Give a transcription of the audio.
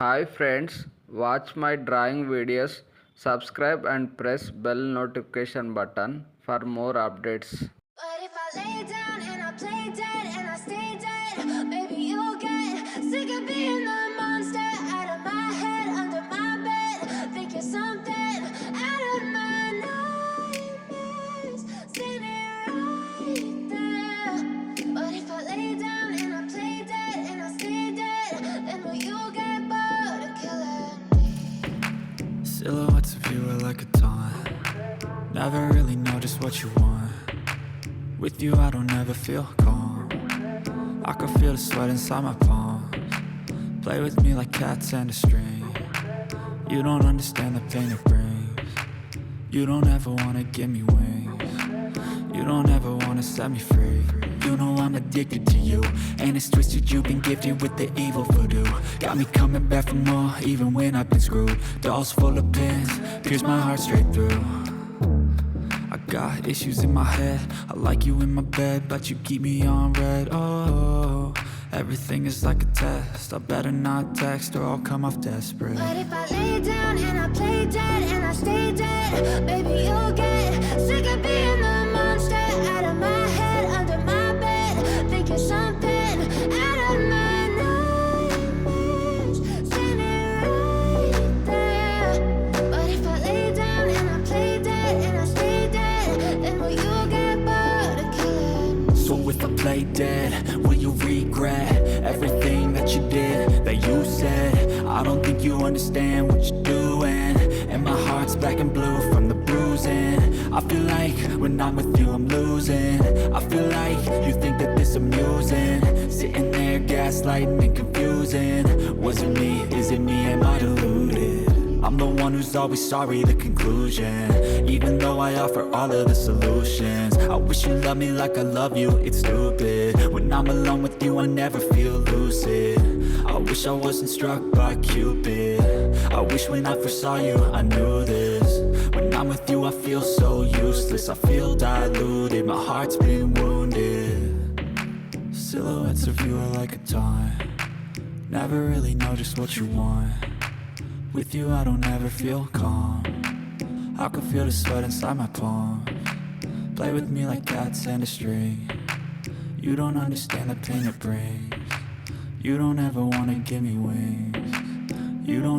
Hi friends, watch my drawing videos, subscribe and press bell notification button for more updates. But if I lay down and I play dead and I stay dead, maybe you'll get sick of being the monster out of my head, under my bed. Think you're something out of my nightmares, standing right there. But if I lay down and I play dead and I stay dead, then will you get bored of killing me? Silhouettes of you are like a taunt. Never really know just what you want. With you I don't ever feel calm. I can feel the sweat inside my palms. Play with me like cats and a string. You don't understand the pain it brings. You don't ever wanna give me wings. You don't ever wanna set me free. You know I'm addicted to you, and it's twisted, you've been gifted with the evil voodoo. Got me coming back for more, even when I've been screwed. Dolls full of pins, pierce my heart straight through. I got issues in my head, I like you in my bed, but you keep me on red. Oh, everything is like a test, I better not text or I'll come off desperate. But if I lay down and I play dead and I stay dead, maybe you'll get sick of being the monster out of my head, under my bed. Think you're something out of my nightmares, standing right there. But if I lay down and I play dead and I stay dead, then will you get bored of killing me? So if I play dead, will you regret everything that you did, that you said? I don't think you understand what you're doing, and my heart's black and blue from the bruising. I feel like when I'm with you I'm losing. I feel like you think that this amusing, sitting there gaslighting and confusing. Was it me? Is it me? Am I deluded? I'm the one who's always sorry, the conclusion. Even though I offer all of the solutions, I wish you loved me like I love you, it's stupid. When I'm alone with you I never feel lucid. I wish I wasn't struck by Cupid. I wish when I first saw you I knew this. When I'm with you I feel so useless, I feel diluted, my heart's been wounded. Silhouettes of you are like a taunt. Never really know just what you want. With you I don't ever feel calm. I can feel the sweat inside my palms. Play with me like cats and a string. You don't understand the pain it brings. You don't ever wanna give me wings. You don't